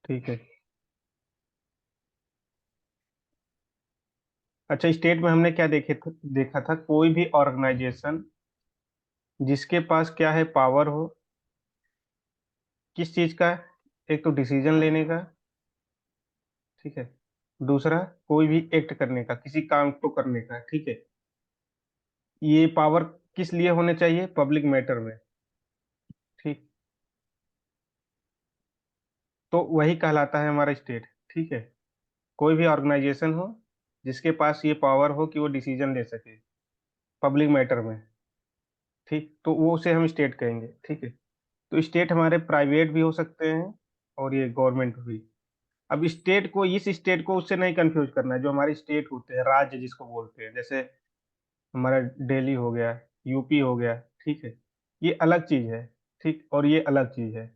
ठीक है। अच्छा, स्टेट में हमने क्या देखा था, कोई भी ऑर्गेनाइजेशन जिसके पास क्या है, पावर हो, किस चीज का? एक तो डिसीजन लेने का, ठीक है। दूसरा, कोई भी एक्ट करने का, किसी काम को करने का, ठीक है। ये पावर किस लिए होने चाहिए? पब्लिक मैटर में, ठीक। तो वही कहलाता है हमारा स्टेट, ठीक है। कोई भी ऑर्गेनाइजेशन हो जिसके पास ये पावर हो कि वो डिसीजन ले सके पब्लिक मैटर में, ठीक, तो वो उसे हम स्टेट कहेंगे, ठीक है। तो स्टेट हमारे प्राइवेट भी हो सकते हैं और ये गवर्नमेंट भी। अब स्टेट को, इस स्टेट को उससे नहीं कंफ्यूज करना है जो हमारे स्टेट होते हैं, राज्य जिसको बोलते हैं, जैसे हमारा दिल्ली हो गया, यूपी हो गया, ठीक है। ये अलग चीज है, ठीक, और ये अलग चीज है।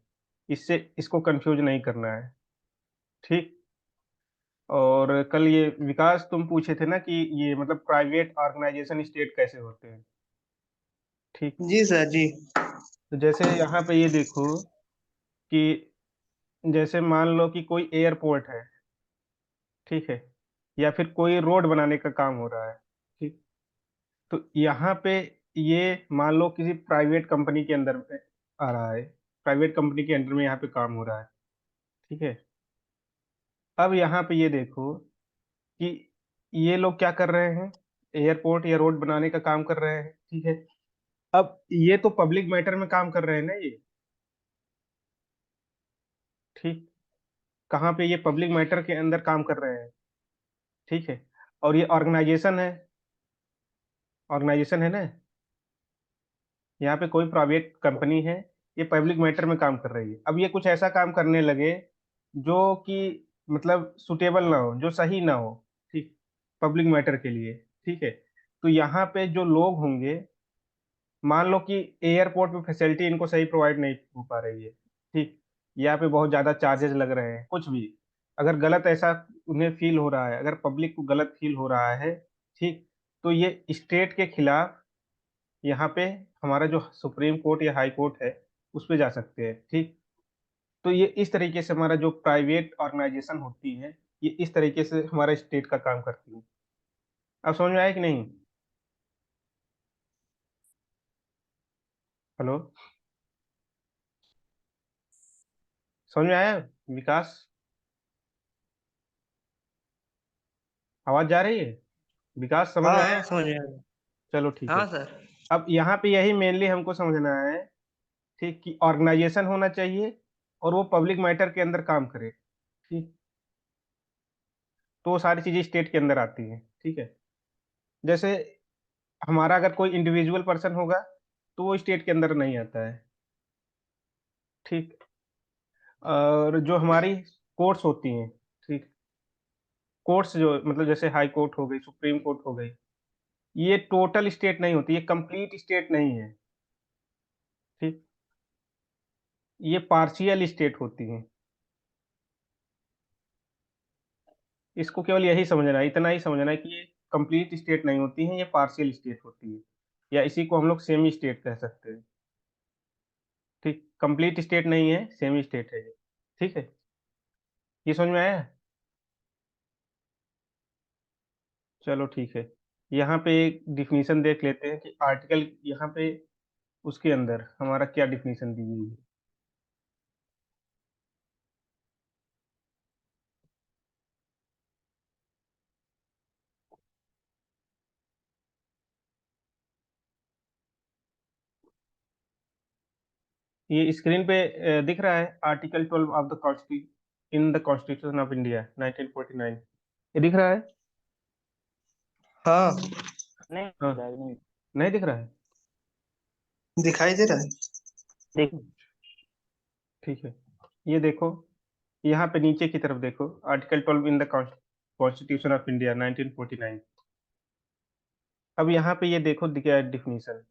इससे इसको कंफ्यूज नहीं करना है, ठीक। और कल ये विकास तुम पूछे थे ना कि ये मतलब प्राइवेट ऑर्गेनाइजेशन स्टेट कैसे होते हैं, ठीक। जी सर जी। तो जैसे यहाँ पे ये देखो कि जैसे मान लो कि कोई एयरपोर्ट है, ठीक है, या फिर कोई रोड बनाने का काम हो रहा है, ठीक। तो यहाँ पे ये मान लो किसी प्राइवेट कंपनी के अंदर में आ रहा है, प्राइवेट कंपनी के अंडर में यहाँ पे काम हो रहा है, ठीक है। अब यहाँ पे ये देखो कि ये लोग क्या कर रहे हैं, एयरपोर्ट या रोड बनाने का काम कर रहे हैं, ठीक है। अब ये तो पब्लिक मैटर में काम कर रहे हैं ना ये, ठीक। कहाँ पे? ये पब्लिक मैटर के अंदर काम कर रहे हैं, ठीक है। और ये ऑर्गेनाइजेशन है ना, यहाँ पे कोई प्राइवेट कंपनी है, ये पब्लिक मैटर में काम कर रही है। अब ये कुछ ऐसा काम करने लगे जो कि मतलब सुटेबल ना हो, जो सही ना हो, ठीक, पब्लिक मैटर के लिए, ठीक है। तो यहाँ पे जो लोग होंगे, मान लो कि एयरपोर्ट पे फैसिलिटी इनको सही प्रोवाइड नहीं हो पा रही है, ठीक। यहाँ पे बहुत ज्यादा चार्जेस लग रहे हैं, कुछ भी अगर गलत ऐसा उन्हें फील हो रहा है, अगर पब्लिक को गलत फील हो रहा है, ठीक, तो ये स्टेट के खिलाफ यहाँ पे हमारा जो सुप्रीम कोर्ट या हाई कोर्ट है उस पे जा सकते हैं, ठीक। तो ये इस तरीके से हमारा जो प्राइवेट ऑर्गेनाइजेशन होती है, ये इस तरीके से हमारा स्टेट का काम करती है। अब समझ में आया कि नहीं? हेलो, समझ में आया विकास? आवाज जा रही है? विकास समझ हाँ में हाँ आया? समझ में आ गया। चलो ठीक है। हाँ सर। अब यहाँ पे यही मेनली हमको समझना है, ठीक, कि ऑर्गेनाइजेशन होना चाहिए और वो पब्लिक मैटर के अंदर काम करे, ठीक। तो वो सारी चीजें स्टेट के अंदर आती हैं, ठीक है। जैसे हमारा अगर कोई इंडिविजुअल पर्सन होगा तो वो स्टेट के अंदर नहीं आता है, ठीक। और जो हमारी कोर्ट्स होती हैं, ठीक, कोर्ट्स जो मतलब जैसे हाई कोर्ट हो गई, सुप्रीम कोर्ट हो गई, ये टोटल स्टेट नहीं होती, ये कंप्लीट स्टेट नहीं है, ठीक। ये पार्शियल स्टेट होती हैं। इसको केवल यही समझना है, इतना ही समझना है कि ये कंप्लीट स्टेट नहीं होती हैं, ये पार्शियल स्टेट होती है, या इसी को हम लोग सेमी स्टेट कह सकते हैं, ठीक। कंप्लीट स्टेट नहीं है, सेमी स्टेट है ये, ठीक है। ये समझ में आया? चलो ठीक है। यहाँ पे एक डिफिनीशन देख लेते हैं कि आर्टिकल यहाँ पे उसके अंदर हमारा क्या डिफिनीशन दी हुई है। ये स्क्रीन पे दिख रहा है, article 12 of the constitution in the constitution of India 1949। ये दिख रहा है? हाँ नहीं हाँ, नहीं नहीं दिख रहा है? दिखाई दे रहा है। देख। ठीक है, ये देखो, यहाँ पे नीचे की तरफ देखो, article 12 in the constitution of India 1949। अब यहाँ पे ये देखो दिया डिफिनीशन,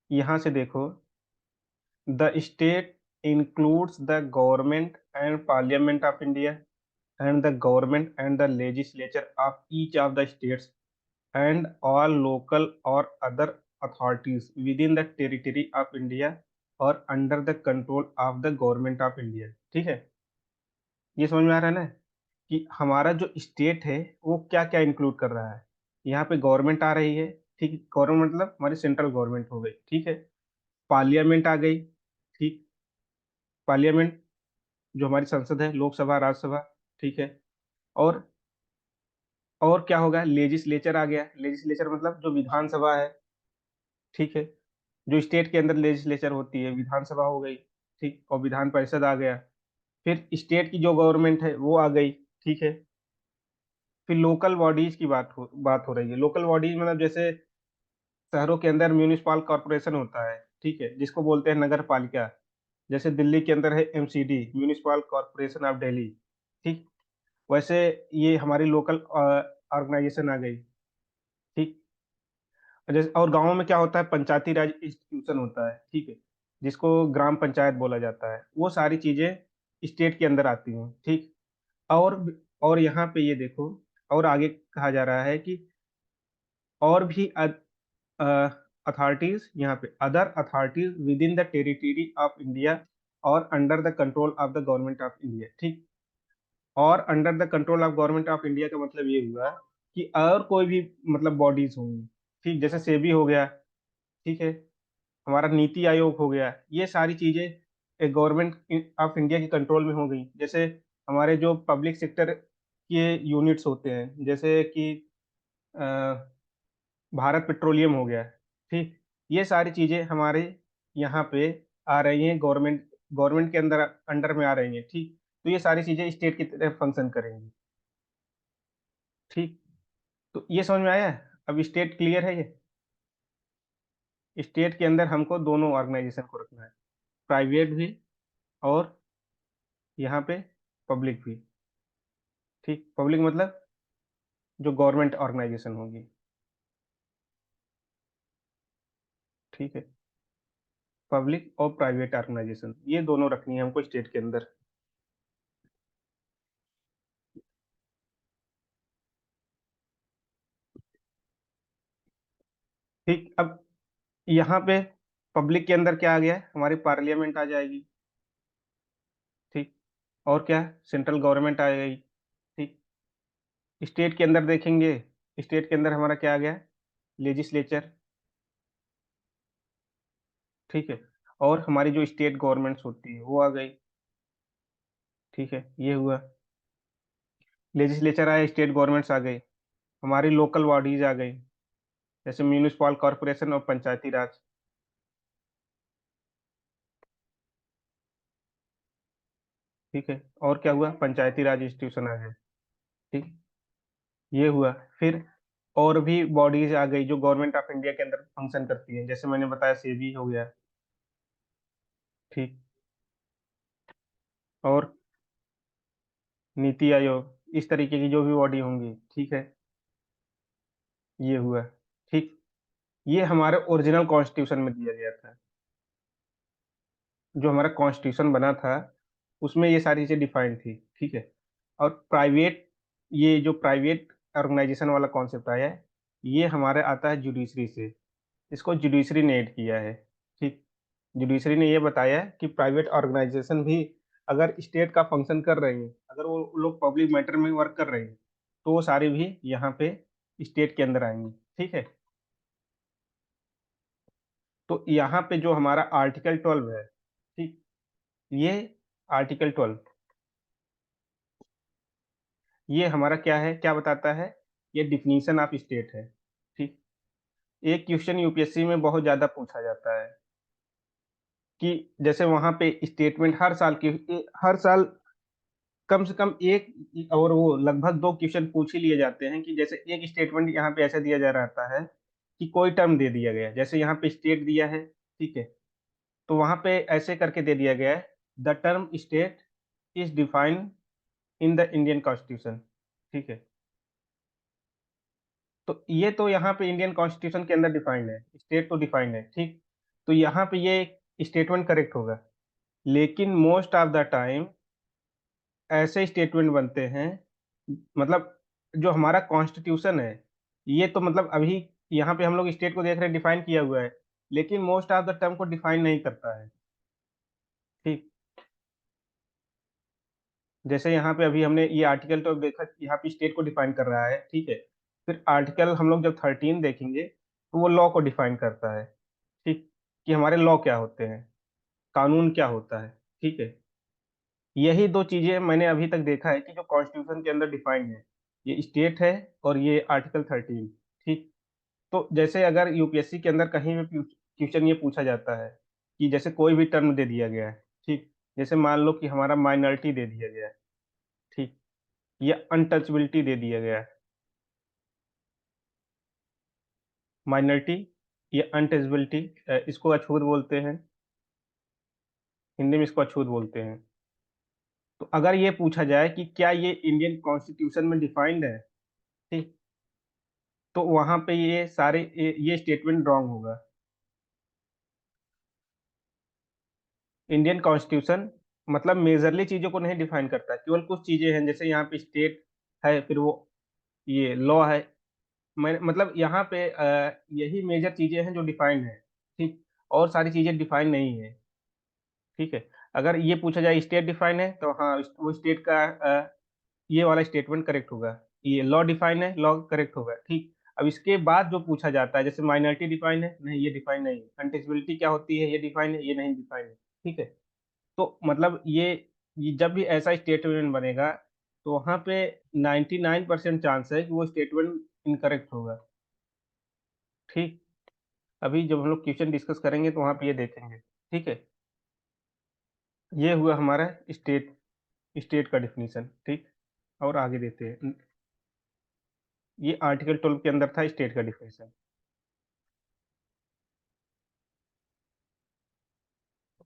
यहाँ से देखो, the state includes the government and parliament of India and the government and the legislature of each of the states and all local or other authorities within the territory of India or under the control of the government of India, ठीक है। ये समझ में आ रहा है ना कि हमारा जो स्टेट है वो क्या क्या इंक्लूड कर रहा है। यहाँ पे गवर्नमेंट आ रही है, ठीक है, गवर्नमेंट मतलब हमारी सेंट्रल गवर्नमेंट हो गई, ठीक है। पार्लियामेंट आ गई, ठीक। पार्लियामेंट जो हमारी संसद है, लोकसभा राज्यसभा, ठीक है। और और क्या होगा, लेजिस्लेचर आ गया। लेजिस्लेचर मतलब जो विधानसभा है, ठीक है। जो स्टेट के अंदर लेजिस्लेचर होती है, विधानसभा हो गई, ठीक, और विधान परिषद आ गया। फिर स्टेट की जो गवर्नमेंट है वो आ गई, ठीक है। फिर लोकल बॉडीज की बात हो रही है। लोकल बॉडीज मतलब जैसे शहरों के अंदर म्यूनिसिपल कॉर्पोरेशन होता है, ठीक है, जिसको बोलते हैं नगर पालिका। जैसे दिल्ली के अंदर है MCD, municipal corporation of Delhi, ठीक। वैसे ये हमारी लोकल ऑर्गेनाइजेशन आ गई, ठीक। जैसे और गांवों में क्या होता है, पंचायती राज इंस्टीट्यूशन होता है, ठीक है, जिसको ग्राम पंचायत बोला जाता है। वो सारी चीजें स्टेट के अंदर आती हैं, ठीक। और और यहाँ पे ये देखो, और आगे कहा जा रहा है कि और भी अथॉरिटीज, यहाँ पे other authorities within the territory of India और under the control of the government of India, ठीक। और under the control of government of India का मतलब ये हुआ कि और कोई भी मतलब बॉडीज होंगी, ठीक, जैसे सेबी हो गया, ठीक है, हमारा नीति आयोग हो गया। ये सारी चीजें गवर्नमेंट ऑफ इंडिया के कंट्रोल में हो गई। जैसे हमारे जो पब्लिक सेक्टर के यूनिट्स होते हैं, जैसे कि अ, भारत पेट्रोलियम हो गया, ठीक। ये सारी चीजें हमारे यहाँ पे आ रही हैं, गवर्नमेंट गवर्नमेंट के अंदर अंडर में आ रही हैं, ठीक। तो ये सारी चीजें स्टेट की तरह फंक्शन करेंगी, ठीक। तो ये समझ में आया। अब स्टेट क्लियर है ये। स्टेट के अंदर हमको दोनों ऑर्गेनाइजेशन को रखना है, प्राइवेट भी और यहाँ पे पब्लिक भी, ठीक। पब्लिक मतलब जो गवर्नमेंट ऑर्गेनाइजेशन होगी, ठीक है। पब्लिक और प्राइवेट ऑर्गेनाइजेशन ये दोनों रखनी है हमको स्टेट के अंदर, ठीक। अब यहाँ पे पब्लिक के अंदर क्या आ गया है, हमारी पार्लियामेंट आ जाएगी, ठीक। और क्या, सेंट्रल गवर्नमेंट आ गई, ठीक। स्टेट के अंदर देखेंगे, स्टेट के अंदर हमारा क्या आ गया, लेजिस्लेचर, ठीक है। और हमारी जो स्टेट गवर्नमेंट्स होती है वो आ गई, ठीक है, ये हुआ। लेजिस्लेचर आया, स्टेट गवर्नमेंट्स आ गई, हमारी लोकल बॉडीज आ गई, जैसे म्यूनिसिपल कॉर्पोरेशन और पंचायती राज, ठीक है। और क्या हुआ, पंचायती राज इंस्टीट्यूशन आ गए, ठीक। ये हुआ। फिर और भी बॉडीज आ गई जो गवर्नमेंट ऑफ इंडिया के अंदर फंक्शन करती है, जैसे मैंने बताया सेबी हो गया, ठीक। और नीति आयोग, इस तरीके की जो भी बॉडी होंगी, ठीक है। ये हुआ, ठीक। ये हमारे ओरिजिनल कॉन्स्टिट्यूशन में दिया गया था। जो हमारा कॉन्स्टिट्यूशन बना था उसमें ये सारी चीजें डिफाइंड थी, ठीक है। और प्राइवेट, ये जो प्राइवेट ऑर्गेनाइजेशन वाला कॉन्सेप्ट आया है, ये हमारे आता है जुडिशरी से। इसको जुडिशरी ने ऐड किया है, ठीक। जुडिशरी ने ये बताया है कि प्राइवेट ऑर्गेनाइजेशन भी अगर स्टेट का फंक्शन कर रहे हैं, अगर वो लोग पब्लिक मैटर में वर्क कर रहे हैं, तो वो सारे भी यहाँ पे स्टेट के अंदर आएंगे, ठीक है। तो यहाँ पे जो हमारा आर्टिकल 12 है, ठीक, ये आर्टिकल 12 ये हमारा क्या है, क्या बताता है, ये डिफिनीशन ऑफ स्टेट है, ठीक। एक क्वेश्चन यूपीएससी में बहुत ज्यादा पूछा जाता है कि जैसे वहां पे स्टेटमेंट हर साल की, हर साल कम से कम एक और वो लगभग दो क्वेश्चन पूछ ही लिए जाते हैं कि जैसे एक स्टेटमेंट यहाँ पे ऐसा दिया जा रहता है कि कोई टर्म दे दिया गया है, जैसे यहाँ पे स्टेट दिया है, ठीक है। तो वहां पे ऐसे करके दे दिया गया है, the term state is defined in the Indian constitution, ठीक है। तो ये तो यहाँ पे इंडियन कॉन्स्टिट्यूशन के अंदर डिफाइंड है, स्टेट तो डिफाइंड है, ठीक। तो यहाँ पे ये स्टेटमेंट करेक्ट होगा। लेकिन मोस्ट ऑफ द टाइम ऐसे स्टेटमेंट बनते हैं, मतलब जो हमारा कॉन्स्टिट्यूशन है, ये तो मतलब अभी यहाँ पे हम लोग स्टेट को देख रहे हैं, डिफाइन किया हुआ है, लेकिन मोस्ट ऑफ द टर्म को डिफाइन नहीं करता है, ठीक। जैसे यहाँ पे अभी हमने ये आर्टिकल तो देखा, यहाँ पे स्टेट को डिफाइन कर रहा है, ठीक है। फिर आर्टिकल हम लोग जब 13 देखेंगे तो वो लॉ को डिफाइन करता है, ठीक, कि हमारे लॉ क्या होते हैं, कानून क्या होता है, ठीक है। यही दो चीजें मैंने अभी तक देखा है कि जो कॉन्स्टिट्यूशन के अंदर डिफाइंड है, ये स्टेट है और ये आर्टिकल 13, ठीक। तो जैसे अगर यूपीएससी के अंदर कहीं भी क्वेश्चन ये पूछा जाता है कि जैसे कोई भी टर्म दे दिया गया है, ठीक, जैसे मान लो कि हमारा माइनॉरिटी दे दिया गया है, ठीक, या अनटचबिलिटी दे दिया गया है, माइनॉरिटी या अनटचबिलिटी, इसको अछूत बोलते हैं, हिंदी में इसको अछूत बोलते हैं। तो अगर ये पूछा जाए कि क्या ये इंडियन कॉन्स्टिट्यूशन में डिफाइंड है, ठीक, तो वहां पे ये सारे ये स्टेटमेंट रॉन्ग होगा। इंडियन कॉन्स्टिट्यूशन मतलब मेजरली चीजों को नहीं डिफाइन करता, केवल कुछ चीजें हैं, जैसे यहाँ पे स्टेट है, फिर वो ये लॉ है। मैं मतलब यहाँ पे यही मेजर चीजें हैं जो डिफाइंड है, ठीक, और सारी चीजें डिफाइन नहीं है, ठीक है। अगर ये पूछा जाए स्टेट डिफाइन है तो हाँ, वो स्टेट का ये वाला स्टेटमेंट करेक्ट होगा। ये लॉ डिफाइन है, लॉ करेक्ट होगा, ठीक। अब इसके बाद जो पूछा जाता है, जैसे माइनॉरिटी डिफाइन है, नहीं ये डिफाइन नहीं है। अनटेचबिलिटी क्या होती है, ये डिफाइन है, ये नहीं डिफाइन है, ठीक है। तो मतलब ये जब भी ऐसा स्टेटमेंट बनेगा तो वहां पे 99% चांस है कि वो स्टेटमेंट इनकरेक्ट होगा, ठीक। अभी जब हम लोग क्वेश्चन डिस्कस करेंगे तो वहां पे ये देखेंगे, ठीक है। ये हुआ हमारा स्टेट स्टेट का डिफिनीशन, ठीक। और आगे देते हैं, ये आर्टिकल 12 के अंदर था स्टेट का डिफिनीशन,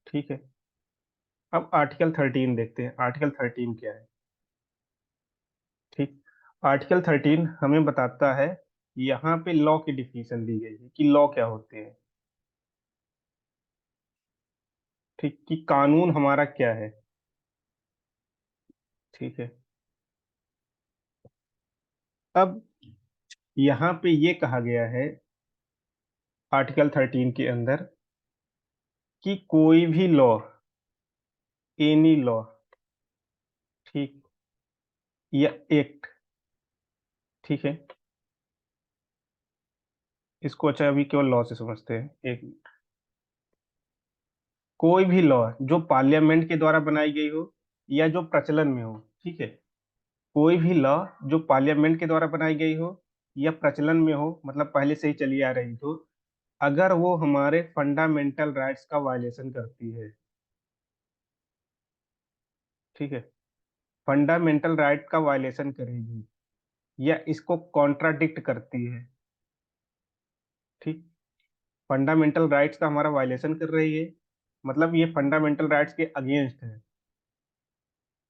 ठीक है। अब आर्टिकल 13 देखते हैं, आर्टिकल 13 क्या है, ठीक। आर्टिकल 13 हमें बताता है, यहाँ पे लॉ की डिफिनीशन दी गई है कि लॉ क्या होते हैं, ठीक, कि कानून हमारा क्या है, ठीक है। अब यहाँ पे ये कहा गया है आर्टिकल 13 के अंदर कि कोई भी लॉ, एनी लॉ, ठीक, या एक्ट, ठीक है। इसको अच्छा अभी केवल लॉ से समझते हैं, एक, कोई भी लॉ जो पार्लियामेंट के द्वारा बनाई गई हो या जो प्रचलन में हो, ठीक है। कोई भी लॉ जो पार्लियामेंट के द्वारा बनाई गई हो या प्रचलन में हो, मतलब पहले से ही चली आ रही हो, अगर वो हमारे फंडामेंटल राइट्स का वायलेशन करती है, ठीक है, फंडामेंटल राइट का वायलेशन करेगी या इसको कॉन्ट्राडिक्ट करती है, ठीक। फंडामेंटल राइट्स का हमारा वायलेशन कर रही है, मतलब ये फंडामेंटल राइट्स के अगेंस्ट है,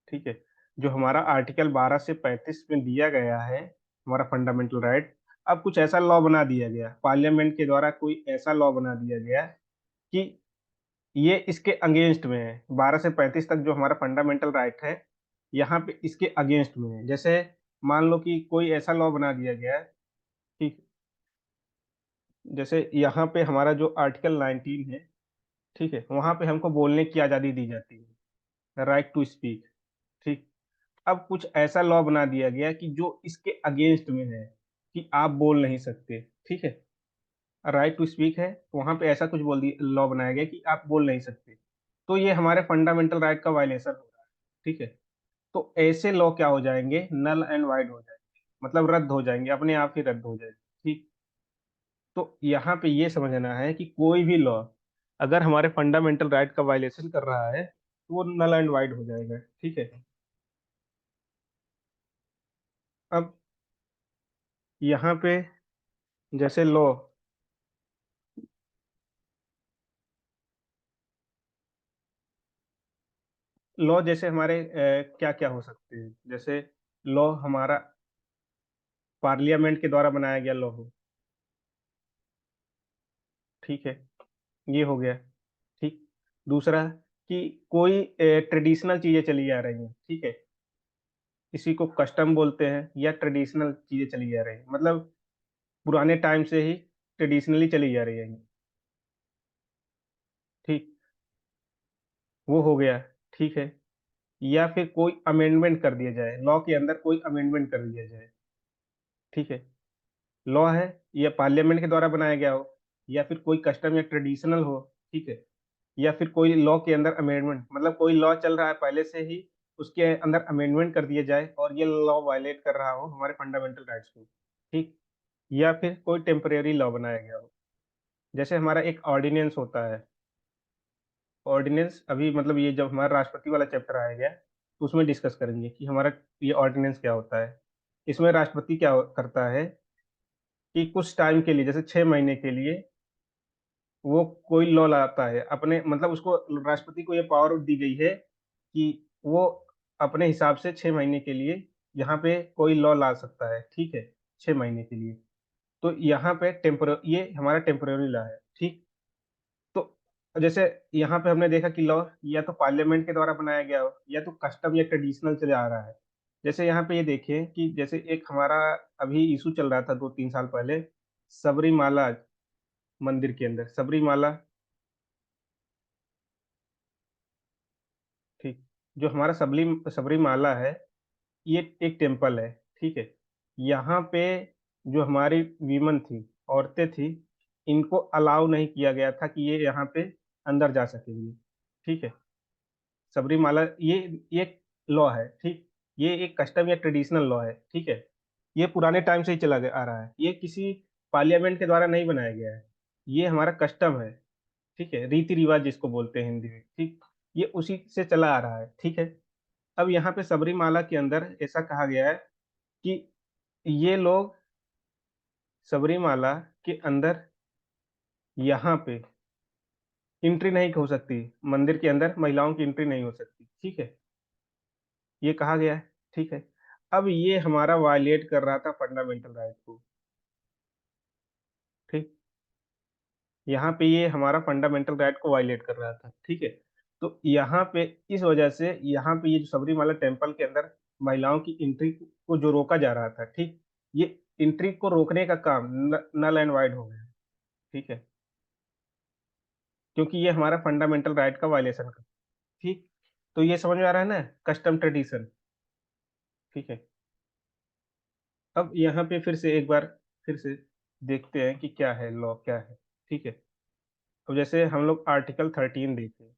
ठीक है। जो हमारा आर्टिकल 12 से 35 में दिया गया है हमारा फंडामेंटल राइट, अब कुछ ऐसा लॉ बना दिया गया पार्लियामेंट के द्वारा, कोई ऐसा लॉ बना दिया गया कि ये इसके अगेंस्ट में है। 12 से 35 तक जो हमारा फंडामेंटल राइट है, यहाँ पे इसके अगेंस्ट में है। जैसे मान लो कि कोई ऐसा लॉ बना दिया गया है, ठीक, जैसे यहाँ पे हमारा जो आर्टिकल 19 है, ठीक है, वहां पे हमको बोलने की आजादी दी जाती है, राइट टू स्पीक, ठीक। अब कुछ ऐसा लॉ बना दिया गया कि जो इसके अगेंस्ट में है, कि आप बोल नहीं सकते, ठीक है। राइट टू स्पीक है, वहां पे ऐसा कुछ बोल दिया, लॉ बनाया गया कि आप बोल नहीं सकते, तो ये हमारे फंडामेंटल राइट का वायलेशन हो रहा है, ठीक है। तो ऐसे लॉ क्या हो जाएंगे, नल एंड वाइड हो जाएंगे, मतलब रद्द हो जाएंगे, अपने आप ही रद्द हो जाएंगे, ठीक। तो यहाँ पे ये समझना है कि कोई भी लॉ अगर हमारे फंडामेंटल राइट का वायलेशन कर रहा है तो वो नल एंड वाइड हो जाएगा, ठीक है। अब यहाँ पे जैसे लॉ जैसे हमारे क्या क्या हो सकते हैं, जैसे लॉ हमारा पार्लियामेंट के द्वारा बनाया गया लॉ हो, ठीक है, ये हो गया, ठीक। दूसरा कि कोई ट्रेडिशनल चीजें चली आ रही हैं, ठीक है, इसी को कस्टम बोलते हैं, या ट्रेडिशनल चीजें चली आ रही हैं, मतलब पुराने टाइम से ही ट्रेडिशनली चली जा रही है, ठीक, वो हो गया, ठीक है। या फिर कोई अमेंडमेंट कर दिया जाए, लॉ के अंदर कोई अमेंडमेंट कर दिया जाए। ठीक है, लॉ है, या पार्लियामेंट के द्वारा बनाया गया हो, या फिर कोई कस्टम या ट्रेडिशनल हो। ठीक है, या फिर कोई लॉ के अंदर अमेंडमेंट, मतलब कोई लॉ चल रहा है पहले से ही, उसके अंदर अमेंडमेंट कर दिया जाए और ये लॉ वायलेट कर रहा हो हमारे फंडामेंटल राइट्स को। ठीक, या फिर कोई टेम्परेरी लॉ बनाया गया हो, जैसे हमारा एक ऑर्डिनेंस होता है। ऑर्डिनेंस अभी मतलब ये जब हमारा राष्ट्रपति वाला चैप्टर आएगा तो उसमें डिस्कस करेंगे कि हमारा ये ऑर्डिनेंस क्या होता है। इसमें राष्ट्रपति क्या करता है कि कुछ टाइम के लिए, जैसे 6 महीने के लिए, वो कोई लॉ लाता है अपने, मतलब उसको, राष्ट्रपति को ये पावर दी गई है कि वो अपने हिसाब से 6 महीने के लिए यहाँ पे कोई लॉ ला सकता है। ठीक है, 6 महीने के लिए। तो यहाँ पे ये हमारा टेम्पोररी लॉ है। ठीक, तो जैसे यहाँ पे हमने देखा कि लॉ या तो पार्लियामेंट के द्वारा बनाया गया हो, या तो कस्टम या ट्रेडिशनल चले आ रहा है। जैसे यहाँ पे ये देखें कि जैसे एक हमारा अभी इशू चल रहा था 2-3 साल पहले, सबरीमाला मंदिर के अंदर, सबरीमाला। ठीक, जो हमारा सबरीमाला है, ये एक टेम्पल है। ठीक है, यहाँ पे जो हमारी वीमेन थी, औरतें थी, इनको अलाउ नहीं किया गया था कि ये यहाँ पे अंदर जा सकेंगी। ठीक है, सबरीमाला ये एक लॉ है। ठीक, ये एक कस्टम या ट्रेडिशनल लॉ है। ठीक है, ये पुराने टाइम से ही आ रहा है, ये किसी पार्लियामेंट के द्वारा नहीं बनाया गया है, ये हमारा कस्टम है। ठीक है, रीति रिवाज जिसको बोलते हैं हिंदी में। ठीक, ये उसी से चला आ रहा है। ठीक है, अब यहाँ पे सबरीमाला के अंदर ऐसा कहा गया है कि ये लोग सबरीमाला के अंदर यहाँ पे एंट्री नहीं हो सकती, मंदिर के अंदर महिलाओं की एंट्री नहीं हो सकती। ठीक है, ये कहा गया है। ठीक है, अब ये हमारा वायलेट कर रहा था फंडामेंटल राइट को। ठीक, यहाँ पे ये हमारा फंडामेंटल राइट को वायलेट कर रहा था। ठीक है, तो यहाँ पे इस वजह से यहाँ पे ये जो सबरीमाला टेम्पल के अंदर महिलाओं की एंट्री को जो रोका जा रहा था, ठीक, ये एंट्री को रोकने का काम नल एंड वाइड हो गया। ठीक है, क्योंकि ये हमारा फंडामेंटल राइट का वायलेशन कर। ठीक, तो ये समझ में आ रहा है ना, कस्टम ट्रेडिशन। ठीक है, अब यहाँ पे फिर से एक बार फिर से देखते हैं कि क्या है लॉ, क्या है। ठीक है, तो जैसे हम लोग आर्टिकल 13 देखें।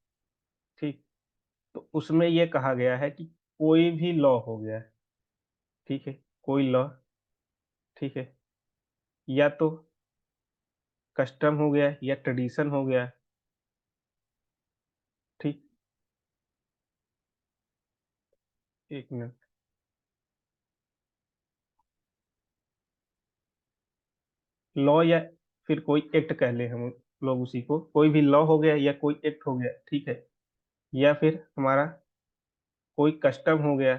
ठीक, तो उसमें ये कहा गया है कि कोई भी लॉ हो गया। ठीक है, कोई लॉ। ठीक है, या तो कस्टम हो गया या ट्रेडिशन हो गया। ठीक, एक मिनट। लॉ या फिर कोई एक्ट कह ले हम लोग उसी को, कोई भी लॉ हो गया या कोई एक्ट हो गया। ठीक है, या फिर हमारा कोई कस्टम हो गया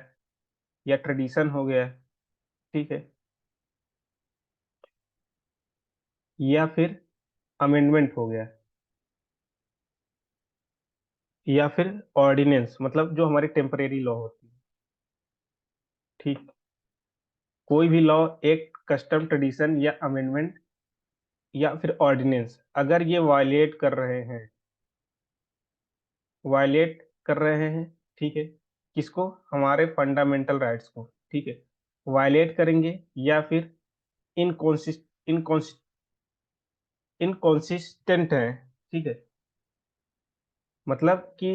या ट्रेडिशन हो गया। ठीक है, या फिर अमेंडमेंट हो गया, या फिर ऑर्डिनेंस, मतलब जो हमारी टेम्परेरी लॉ होती है। ठीक, कोई भी लॉ, एक्ट, कस्टम, ट्रेडिशन या अमेंडमेंट या फिर ऑर्डिनेंस, अगर ये वायलेट कर रहे हैं, वायलेट कर रहे हैं। ठीक है, किसको, हमारे फंडामेंटल राइट्स को। ठीक है, वायलेट करेंगे या फिर इनकॉन्सिस्ट इनकॉन्सिस्टेंट है। ठीक है, मतलब कि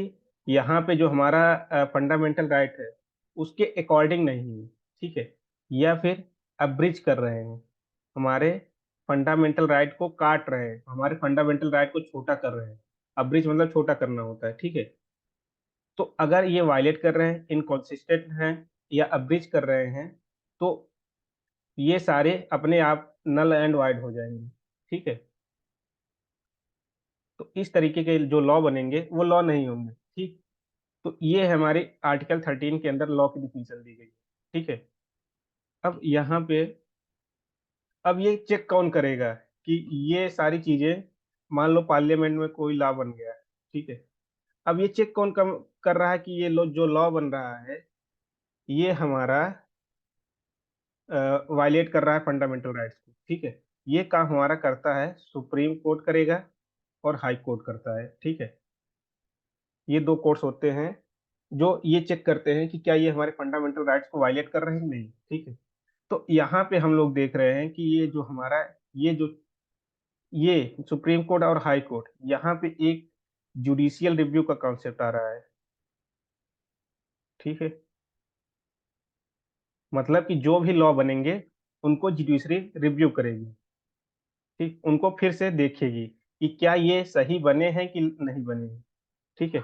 यहाँ पे जो हमारा फंडामेंटल राइट है उसके अकॉर्डिंग नहीं है। ठीक है, या फिर अब्रिज कर रहे हैं, हमारे फंडामेंटल राइट को काट रहे हैं, हमारे फंडामेंटल राइट को छोटा कर रहे हैं। अब्रिज मतलब छोटा करना होता है। ठीक है, तो अगर ये वायलेट कर रहे हैं, इनकॉन्सिस्टेंट हैं या अब्रिज कर रहे हैं, तो ये सारे अपने आप नल एंड वाइड हो जाएंगे। ठीक है, तो इस तरीके के जो लॉ बनेंगे वो लॉ नहीं होंगे। ठीक, तो ये हमारे आर्टिकल 13 के अंदर लॉ की डिफिनीशन दी गई है। ठीक है, अब यहाँ पे, अब ये चेक कौन करेगा कि ये सारी चीजें, मान लो पार्लियामेंट में कोई लॉ बन गया। ठीक है, अब ये चेक कौन कर रहा है कि ये जो लॉ बन रहा है ये हमारा वायलेट कर रहा है फंडामेंटल राइट्स को। ठीक है, ये काम हमारा करता है सुप्रीम कोर्ट करेगा और हाई कोर्ट करता है। ठीक है, ये दो कोर्ट्स होते हैं जो ये चेक करते हैं कि क्या ये हमारे फंडामेंटल राइट्स को वायलेट कर रहे हैं कि नहीं। ठीक है। तो यहाँ पे हम लोग देख रहे हैं कि ये जो हमारा, ये जो ये सुप्रीम कोर्ट और हाई कोर्ट, यहाँ पे एक जुडिशियल रिव्यू का कॉन्सेप्ट आ रहा है। ठीक है। मतलब कि जो भी लॉ बनेंगे उनको जुडिशरी रिव्यू करेगी। ठीक, उनको फिर से देखेगी कि क्या ये सही बने हैं कि नहीं बने हैं। ठीक है।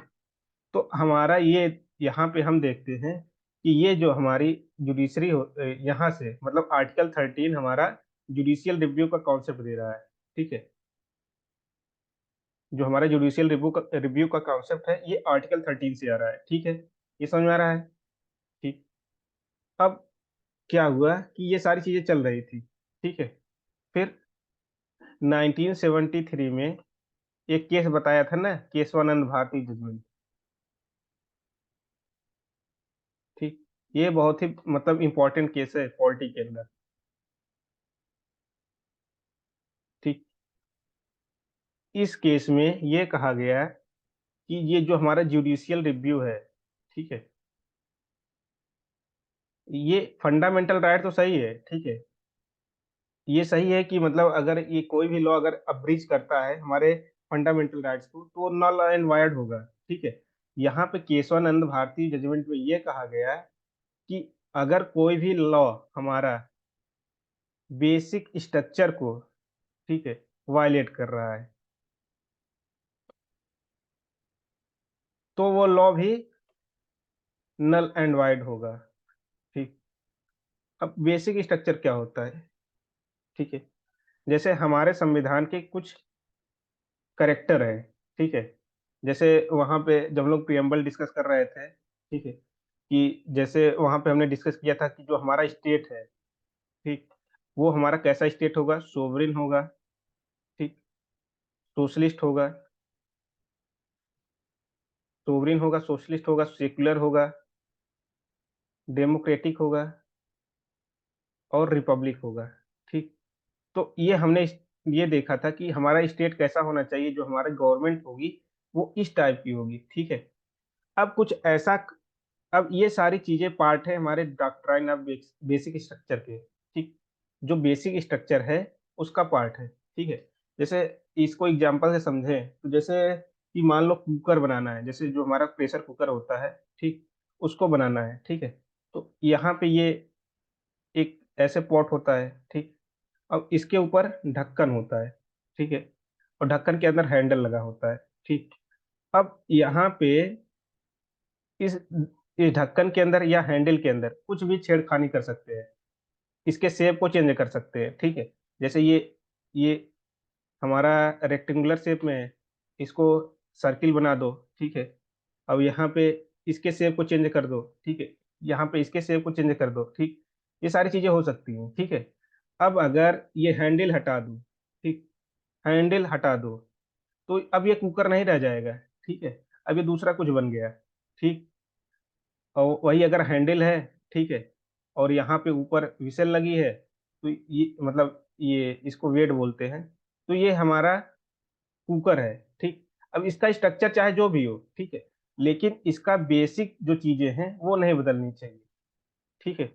तो हमारा ये, यहाँ पे हम देखते हैं कि ये जो हमारी जुडिशरी यहाँ से मतलब आर्टिकल 13 हमारा जुडिशियल रिव्यू का कॉन्सेप्ट दे रहा है। ठीक है। जो हमारा जुडिशियल रिव्यू का कॉन्सेप्ट है ये आर्टिकल 13 से आ रहा है। ठीक है। ये समझ में आ रहा है। ठीक। अब क्या हुआ कि ये सारी चीजें चल रही थी। ठीक है। फिर 1973 में एक केस बताया था ना, केशवानंद भारती जजमेंट। ठीक। ये बहुत ही मतलब इंपॉर्टेंट केस है पॉलिटी के अंदर। ठीक। इस केस में ये कहा गया कि ये जो हमारा जुडिशियल रिव्यू है, ठीक है, ये फंडामेंटल राइट तो सही है। ठीक है। ये सही है कि मतलब अगर ये कोई भी लॉ अगर अब्रीच करता है हमारे फंडामेंटल राइट्स को तो वो नल एंड वायर्ड होगा। ठीक है। यहाँ पे केशवानंद भारती जजमेंट में ये कहा गया कि अगर कोई भी लॉ हमारा बेसिक स्ट्रक्चर को, ठीक है, वायलेट कर रहा है तो वो लॉ भी नल एंड वाइड होगा। ठीक। अब बेसिक स्ट्रक्चर क्या होता है? ठीक है। जैसे हमारे संविधान के कुछ करेक्टर है। ठीक है। जैसे वहां पे जब हम लोग प्रियम्बल डिस्कस कर रहे थे, ठीक है, कि जैसे वहां पे हमने डिस्कस किया था कि जो हमारा स्टेट है, ठीक, वो हमारा कैसा स्टेट होगा? सोवरिन होगा। ठीक। सोशलिस्ट होगा। सोवरिन होगा, सोशलिस्ट होगा, सेक्युलर होगा, डेमोक्रेटिक होगा और रिपब्लिक होगा। ठीक। तो ये हमने ये देखा था कि हमारा स्टेट कैसा होना चाहिए, जो हमारा गवर्नमेंट होगी वो इस टाइप की होगी। ठीक है। अब कुछ ऐसा, अब ये सारी चीजें पार्ट है हमारे डॉक्ट्राइन ऑफ बेसिक स्ट्रक्चर के। ठीक। जो बेसिक स्ट्रक्चर है उसका पार्ट है। ठीक है। जैसे इसको एग्जांपल से समझें तो जैसे कि मान लो कुकर बनाना है, जैसे जो हमारा प्रेशर कुकर होता है, ठीक, उसको बनाना है। ठीक है। तो यहाँ पे ये एक ऐसे पॉट होता है। ठीक। अब इसके ऊपर ढक्कन होता है। ठीक है। और ढक्कन के अंदर हैंडल लगा होता है। ठीक। अब यहाँ पे इस इस ढक्कन के अंदर या हैंडल के अंदर कुछ भी छेड़खानी कर सकते हैं, इसके शेप को चेंज कर सकते हैं। ठीक है। जैसे ये हमारा रेक्टेंगुलर शेप में है, इसको सर्किल बना दो। ठीक है। अब यहाँ पे इसके शेप को चेंज कर दो। ठीक है। यहाँ पे इसके शेप को चेंज कर दो। ठीक। ये सारी चीजें हो सकती हैं। ठीक है। अब अगर ये हैंडल हटा दूं, ठीक, हैंडल हटा दो तो अब ये कुकर नहीं रह जाएगा। ठीक है। अब ये दूसरा कुछ बन गया। ठीक। और वही अगर हैंडल है, ठीक है, और यहाँ पे ऊपर विसल लगी है तो ये मतलब ये इसको वेट बोलते हैं। तो ये हमारा कुकर है। ठीक। अब इसका स्ट्रक्चर चाहे जो भी हो, ठीक है, लेकिन इसका बेसिक जो चीजें हैं वो नहीं बदलनी चाहिए। ठीक है।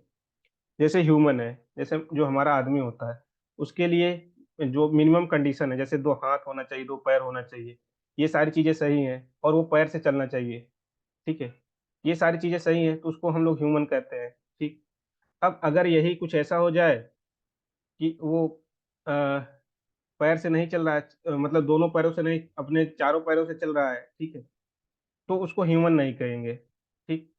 जैसे ह्यूमन है, जैसे जो हमारा आदमी होता है, उसके लिए जो मिनिमम कंडीशन है, जैसे दो हाथ होना चाहिए, दो पैर होना चाहिए, ये सारी चीजें सही हैं, और वो पैर से चलना चाहिए। ठीक है। ये सारी चीजें सही हैं तो उसको हम लोग ह्यूमन कहते हैं। ठीक। अब अगर यही कुछ ऐसा हो जाए कि वो अ, पैर से नहीं चल रहा है, मतलब दोनों पैरों से नहीं, अपने चारों पैरों से चल रहा है, ठीक है, तो उसको ह्यूमन नहीं कहेंगे। ठीक।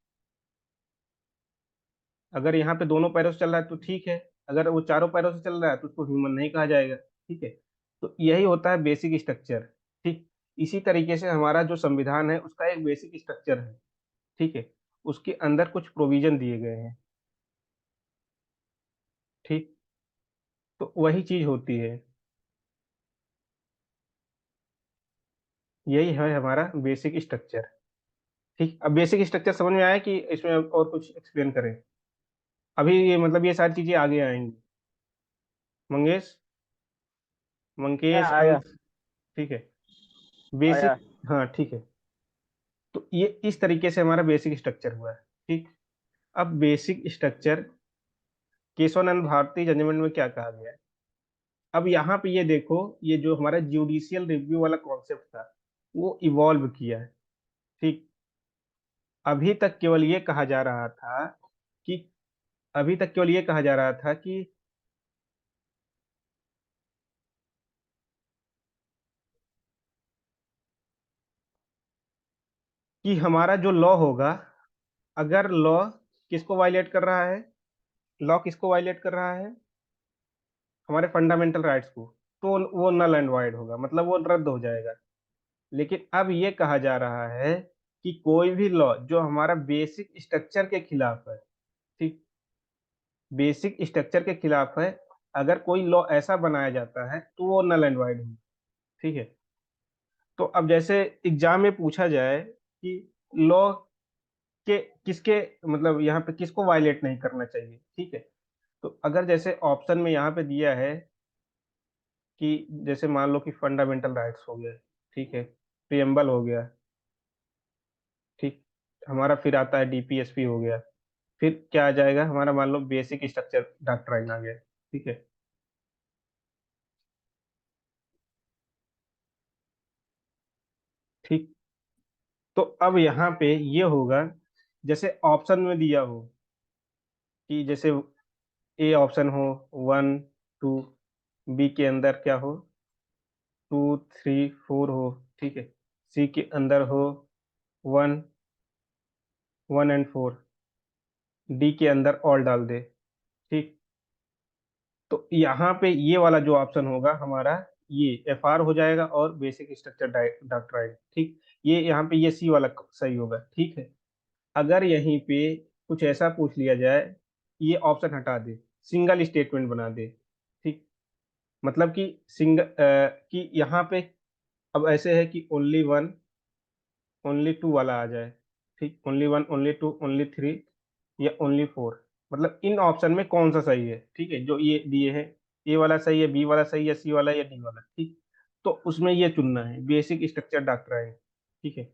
अगर यहाँ पे दोनों पैरों से चल रहा है तो ठीक है, अगर वो चारों पैरों से चल रहा है तो उसको ह्यूमन नहीं कहा जाएगा। ठीक है। तो यही होता है बेसिक स्ट्रक्चर। ठीक। इसी तरीके से हमारा जो संविधान है उसका एक बेसिक स्ट्रक्चर है। ठीक है। उसके अंदर कुछ प्रोविजन दिए गए हैं। ठीक। तो वही चीज होती है। यही है हमारा बेसिक स्ट्रक्चर। ठीक। अब बेसिक स्ट्रक्चर समझ में आया कि इसमें और कुछ एक्सप्लेन करें? अभी ये मतलब ये सारी चीजें आगे आएंगी। मंगेश, आया मंकेश, आया अंक। ठीक है। बेसिक। आया। हाँ ठीक है। तो ये इस तरीके से हमारा बेसिक स्ट्रक्चर हुआ है। ठीक। अब basic structure Keshavananda Bharati judgment में क्या कहा गया है। अब यहाँ पे ये देखो, ये जो हमारा जुडिशियल रिव्यू वाला कॉन्सेप्ट था वो इवॉल्व किया है। ठीक। अभी तक केवल ये कहा जा रहा था कि अभी तक केवल ये कहा जा रहा था कि हमारा जो लॉ होगा, अगर लॉ किसको वायलेट कर रहा है, लॉ किसको वायलेट कर रहा है, हमारे फंडामेंटल राइट्स को, तो वो नल एंड वाइड होगा, मतलब वो रद्द हो जाएगा। लेकिन अब ये कहा जा रहा है कि कोई भी लॉ जो हमारा बेसिक स्ट्रक्चर के खिलाफ है, ठीक, बेसिक स्ट्रक्चर के खिलाफ है, अगर कोई लॉ ऐसा बनाया जाता है तो वो नल एंड वाइड होगा। ठीक है। तो अब जैसे एग्जाम में पूछा जाए कि लॉ के किसके, मतलब यहाँ पे किसको वायलेट नहीं करना चाहिए, ठीक है। तो अगर जैसे ऑप्शन में यहाँ पे दिया है कि जैसे मान लो कि फंडामेंटल राइट्स हो गया, ठीक है, प्रियम्बल हो गया, ठीक, हमारा फिर आता है डीपीएसपी हो गया, फिर क्या आ जाएगा हमारा, मान लो बेसिक स्ट्रक्चर डॉक्ट्राइन आ गया। ठीक है। ठीक। तो अब यहाँ पे ये होगा, जैसे ऑप्शन में दिया हो कि जैसे ए ऑप्शन हो 1 2, बी के अंदर क्या हो 2 3 4 हो, ठीक है, सी के अंदर हो 1 1 एंड 4, डी के अंदर ऑल डाल दे। ठीक। तो यहाँ पे ये वाला जो ऑप्शन होगा हमारा, ये एफ आर हो जाएगा और बेसिक स्ट्रक्चर डॉक्ट्राइन। ठीक। ये यहाँ पे ये सी वाला सही होगा। ठीक है। अगर यहीं पे कुछ ऐसा पूछ लिया जाए, ये ऑप्शन हटा दे, सिंगल स्टेटमेंट बना दे, ठीक, मतलब कि कि यहाँ पे अब ऐसे है कि ओनली 2 वाला आ जाए, ठीक, ओनली 1 ओनली 2 ओनली 3 या ओनली 4, मतलब इन ऑप्शन में कौन सा सही है, ठीक है, जो ये दिए हैं, ए वाला सही है, बी वाला सही है, सी वाला या डी वाला, ठीक। तो उसमें ये चुनना है बेसिक स्ट्रक्चर डॉक्ट्राइन। ठीक है।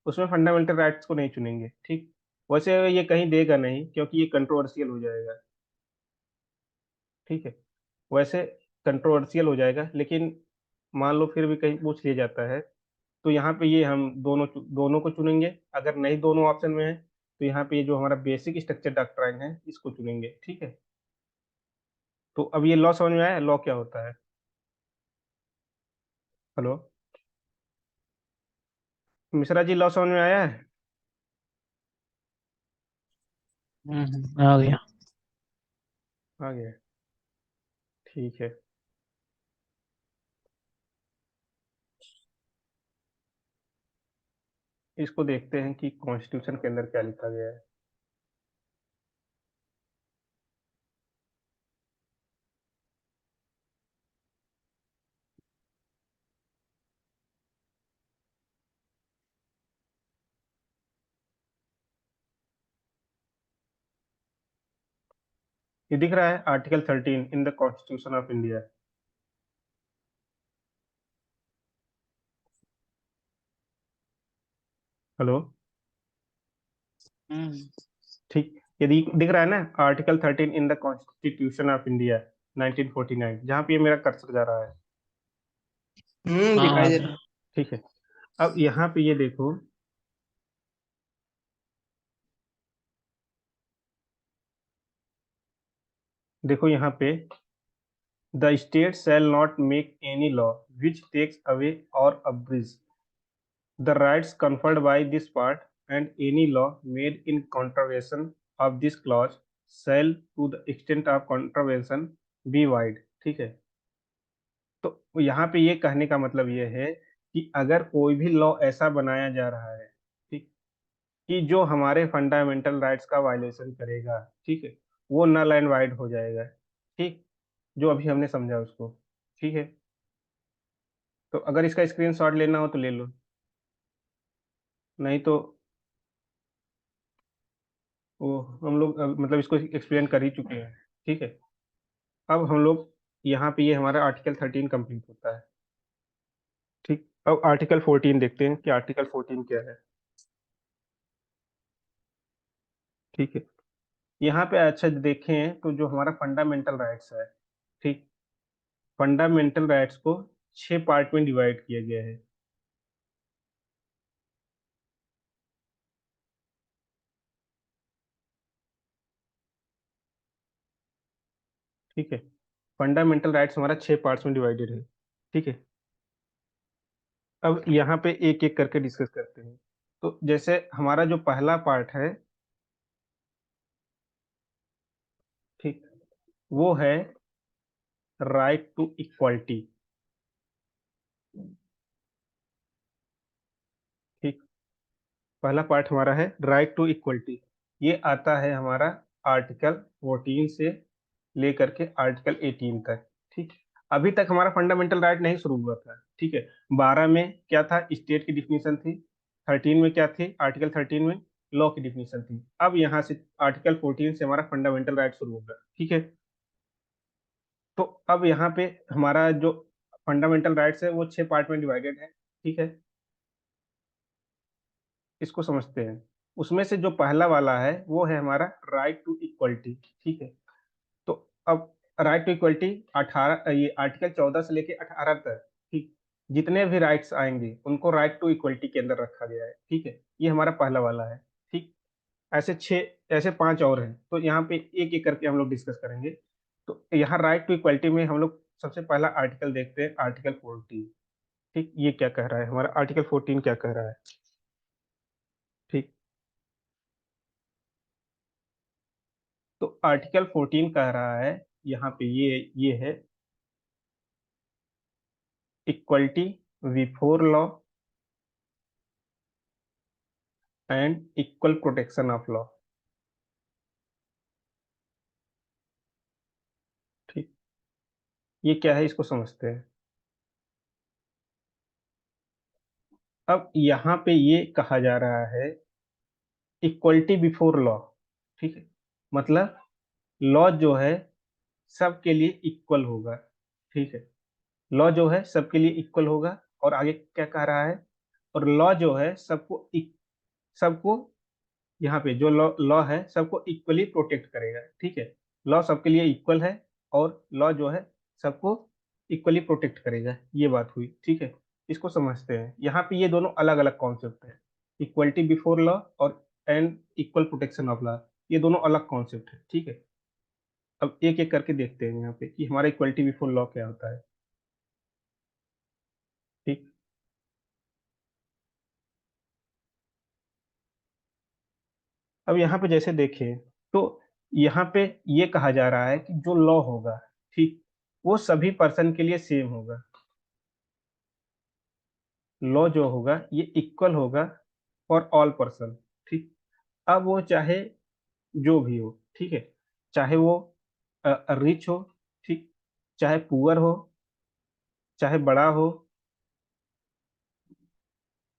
उसमें फंडामेंटल राइट्स को नहीं चुनेंगे। ठीक। वैसे ये कहीं देगा नहीं क्योंकि ये कंट्रोवर्शियल हो जाएगा। ठीक है। वैसे कंट्रोवर्शियल हो जाएगा, लेकिन मान लो फिर भी कहीं पूछ लिया जाता है तो यहाँ पे ये हम दोनों को चुनेंगे। अगर नहीं दोनों ऑप्शन में है तो यहाँ पे ये जो हमारा बेसिक स्ट्रक्चर डॉक्ट्राइन है इसको चुनेंगे। ठीक है। तो अब ये लॉ समझ में आया, लॉ क्या होता है। हेलो मिश्रा जी, लॉ समझ में आया है। आ गया। आ गया। ठीक है। इसको देखते हैं कि कॉन्स्टिट्यूशन के अंदर क्या लिखा गया है। ये दिख रहा है article 13 in the constitution of India. Hello. Hmm. ठीक। ये दिख रहा है ना, article 13 in the constitution of India 1949, जहाँ पे ये मेरा कर्सर जा रहा है। हाँ दिखाई आ दे रहा गया। है। ठीक है। अब यहाँ पे ये देखो, देखो यहाँ पे, the state shall not make any law which takes away और abridges the rights conferred by this part, and any law made in contravention of this clause shall to the extent of contravention be void। ठीक है। तो यहाँ पे ये कहने का मतलब ये है कि अगर कोई भी लॉ ऐसा बनाया जा रहा है, ठीक, कि जो हमारे फंडामेंटल राइट्स का वायलेशन करेगा, ठीक है, वो नल एंड वाइड हो जाएगा। ठीक। जो अभी हमने समझा उसको। ठीक है। तो अगर इसका स्क्रीनशॉट लेना हो तो ले लो, नहीं तो वो हम लोग मतलब इसको एक्सप्लेन कर ही चुके हैं। ठीक है। अब हम लोग यहाँ पे ये हमारा आर्टिकल 13 कंप्लीट होता है। ठीक। अब आर्टिकल 14 देखते हैं कि आर्टिकल 14 क्या है। ठीक है। यहाँ पे अच्छा देखें तो जो हमारा फंडामेंटल राइट्स है, ठीक, फंडामेंटल राइट्स को 6 पार्ट में डिवाइड किया गया है। ठीक है, फंडामेंटल राइट्स हमारा 6 पार्ट्स में डिवाइडेड है। ठीक है, अब यहाँ पे एक एक करके डिस्कस करते हैं। तो जैसे हमारा जो पहला पार्ट है, ठीक, वो है राइट टू इक्वालिटी। ठीक, पहला पार्ट हमारा है राइट टू इक्वलिटी। ये आता है हमारा आर्टिकल 14 से लेकर के आर्टिकल 18 तक। ठीक, अभी तक हमारा फंडामेंटल राइट नहीं शुरू हुआ था। ठीक है, 12 में क्या था, स्टेट की डिफिनीशन थी। 13 में क्या थी, आर्टिकल 13 में लॉ की डिफिनीशन थी। अब यहाँ से आर्टिकल 14 से हमारा फंडामेंटल राइट शुरू होगा। ठीक है, तो अब यहाँ पे हमारा जो फंडामेंटल राइट्स है वो 6 पार्ट में डिवाइडेड है। ठीक है, इसको समझते हैं। उसमें से जो पहला वाला है वो है हमारा राइट टू इक्वलिटी। ठीक है, तो अब राइट टू इक्वलिटी 18, ये आर्टिकल 14 से लेके 18 तक, ठीक, जितने भी राइट्स आएंगे उनको राइट टू इक्वलिटी के अंदर रखा गया है। ठीक है, ये हमारा पहला वाला है। ठीक, ऐसे 6, ऐसे 5 और हैं, तो यहाँ पे एक एक करके हम लोग डिस्कस करेंगे। तो यहाँ राइट टू इक्वलिटी में हम लोग सबसे पहला आर्टिकल देखते हैं, आर्टिकल 14। ठीक, ये क्या कह रहा है, हमारा आर्टिकल 14 क्या कह रहा है। ठीक, तो आर्टिकल 14 कह रहा है यहाँ पे, ये है equality before law and equal protection of law. ठीक, ये क्या है, इसको समझते हैं। अब यहाँ पे ये कहा जा रहा है इक्वलिटी बिफोर लॉ। ठीक है, मतलब लॉ जो है सबके लिए इक्वल होगा। ठीक है, लॉ जो है सबके लिए इक्वल होगा। और आगे क्या कह रहा है, और लॉ जो है सबको, यहाँ पे जो लॉ लॉ है सबको इक्वली प्रोटेक्ट करेगा। ठीक है, लॉ सबके लिए इक्वल है और लॉ जो है सबको इक्वली प्रोटेक्ट करेगा, ये बात हुई। ठीक है, इसको समझते हैं। यहाँ पे ये दोनों अलग अलग कॉन्सेप्ट है, इक्वलिटी बिफोर लॉ और and equal protection of law, ये दोनों अलग कॉन्सेप्ट है। ठीक है, अब एक एक करके देखते हैं यहाँ पे कि हमारा इक्वलिटी बिफोर लॉ क्या होता है। ठीक, अब यहाँ पे जैसे देखें तो यहाँ पे ये कहा जा रहा है कि जो लॉ होगा, ठीक, वो सभी पर्सन के लिए सेम होगा। लॉ जो होगा ये इक्वल होगा फॉर ऑल पर्सन। ठीक, अब वो चाहे जो भी हो, ठीक है, चाहे वो रिच हो, ठीक, चाहे पुअर हो, चाहे बड़ा हो,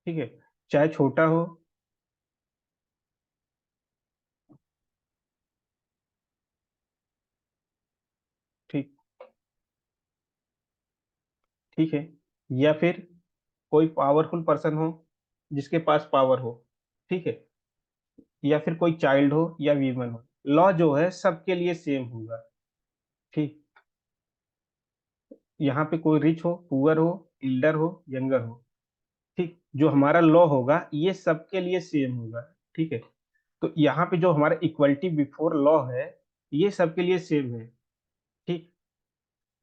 ठीक है, चाहे छोटा हो। ठीक, ठीक है, या फिर कोई पावरफुल पर्सन हो जिसके पास पावर हो। ठीक है, या फिर कोई चाइल्ड हो या वीमन हो, लॉ जो है सबके लिए सेम होगा। ठीक, यहाँ पे कोई रिच हो, पुअर हो, इल्डर हो, यंगर हो, ठीक, जो हमारा लॉ होगा ये सबके लिए सेम होगा। ठीक है, तो यहाँ पे जो हमारा इक्वलिटी बिफोर लॉ है ये सबके लिए सेम है। ठीक,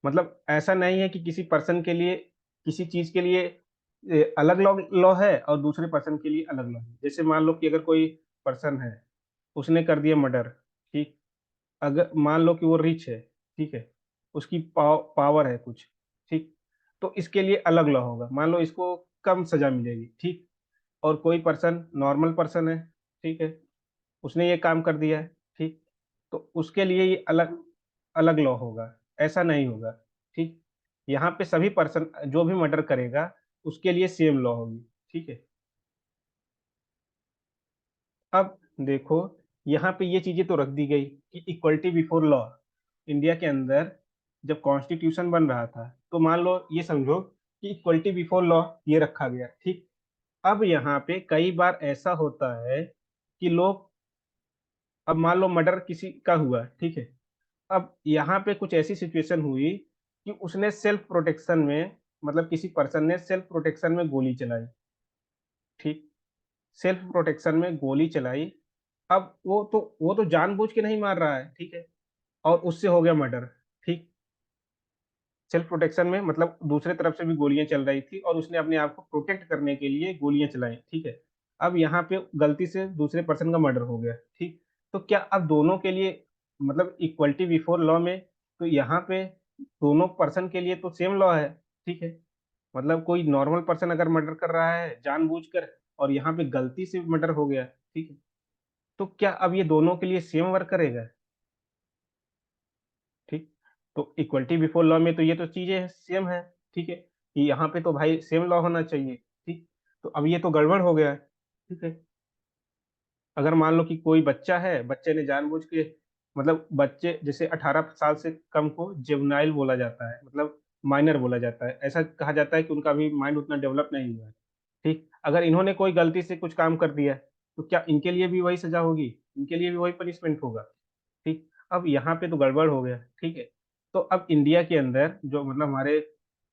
मतलब ऐसा नहीं है कि किसी पर्सन के लिए, किसी चीज के लिए अलग लॉ लॉ है और दूसरे पर्सन के लिए अलग लॉ है। जैसे मान लो कि अगर कोई पर्सन है, उसने कर दिया मर्डर, ठीक, अगर मान लो कि वो रिच है, ठीक है, उसकी पावर है कुछ, ठीक, तो इसके लिए अलग लॉ होगा, मान लो इसको कम सजा मिलेगी। ठीक, और कोई पर्सन नॉर्मल पर्सन है, ठीक है, उसने ये काम कर दिया है, ठीक, तो उसके लिए ये अलग अलग लॉ होगा, ऐसा नहीं होगा। ठीक, यहाँ पे सभी पर्सन जो भी मर्डर करेगा उसके लिए सेम लॉ होगी। ठीक है, अब देखो यहाँ पे ये चीजें तो रख दी गई कि इक्वलिटी बिफोर लॉ। इंडिया के अंदर जब कॉन्स्टिट्यूशन बन रहा था तो मान लो ये समझो कि इक्वलिटी बिफोर लॉ ये रखा गया। ठीक, अब यहाँ पे कई बार ऐसा होता है कि लोग अब मान लो मर्डर किसी का हुआ, ठीक है। अब यहाँ पे कुछ ऐसी सिचुएशन हुई कि उसने सेल्फ प्रोटेक्शन में, मतलब किसी पर्सन ने सेल्फ प्रोटेक्शन में गोली चलाई, ठीक। सेल्फ प्रोटेक्शन में गोली चलाई। अब वो तो जानबूझ के नहीं मार रहा है, ठीक है। और उससे हो गया मर्डर, ठीक। सेल्फ प्रोटेक्शन में मतलब दूसरे तरफ से भी गोलियां चल रही थी और उसने अपने आप को प्रोटेक्ट करने के लिए गोलियां चलाई, ठीक है। अब यहाँ पे गलती से दूसरे पर्सन का मर्डर हो गया, ठीक। तो क्या अब दोनों के लिए, मतलब इक्वलिटी बिफोर लॉ में, तो यहाँ पे दोनों पर्सन के लिए तो सेम लॉ है, ठीक है। मतलब कोई नॉर्मल पर्सन अगर मर्डर कर रहा है जानबूझकर, और यहाँ पे गलती से मर्डर हो गया, ठीक है, तो क्या अब ये दोनों के लिए सेम वर्क करेगा, ठीक। तो इक्वलिटी बिफोर लॉ में तो ये तो चीजें सेम है, ठीक है, कि यहाँ पे तो भाई सेम लॉ होना चाहिए, ठीक। तो अब ये तो गड़बड़ हो गया, ठीक है। अगर मान लो कि कोई बच्चा है, बच्चे ने जानबूझ के, मतलब बच्चे जैसे 18 साल से कम को जुवेनाइल बोला जाता है, मतलब माइनर बोला जाता है, ऐसा कहा जाता है कि उनका भी माइंड उतना डेवलप नहीं हुआ है, ठीक। अगर इन्होंने कोई गलती से कुछ काम कर दिया, तो क्या इनके लिए भी वही सजा होगी, इनके लिए भी वही पनिशमेंट होगा, ठीक। अब यहाँ पे तो गड़बड़ हो गया, ठीक है। तो अब इंडिया के अंदर जो मतलब हमारे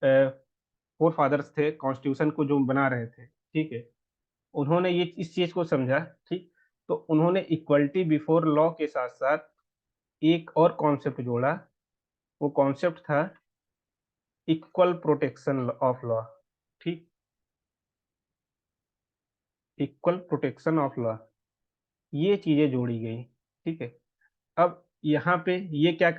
फोर फादर्स थे कॉन्स्टिट्यूशन को जो बना रहे थे, ठीक है, उन्होंने ये इस चीज को समझा, ठीक। तो उन्होंने इक्वलिटी बिफोर लॉ के साथ साथ एक और कॉन्सेप्ट जोड़ा। वो कॉन्सेप्ट था इक्वल प्रोटेक्शन ऑफ लॉ, ठीक। इक्वल प्रोटेक्शन ऑफ लॉ, ये चीजें जोड़ी गई, ठीक है। अब यहाँ पे ये क्या